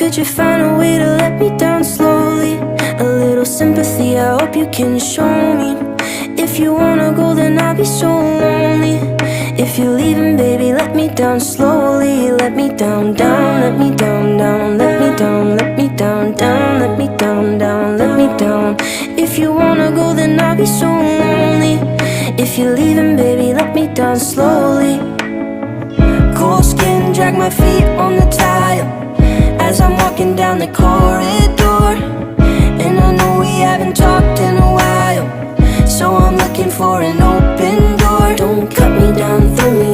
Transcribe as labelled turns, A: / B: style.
A: Could you find a way to let me down slowly? A little sympathy, I hope you can show me. If you wanna go, then I'll be so lonely. If you're leaving, baby, let me down slowly. Let me down, down, let me down, down. Let me down, let me down, down. Let me down, down, let me down. If you wanna go, then I'll be so lonely. If you're leaving, baby, let me down slowly. Cold skin, drag my feet on the tile as I'm walking down the corridor. And I know we haven't talked in a while, so I'm looking for an open door. Don't cut me down, throw me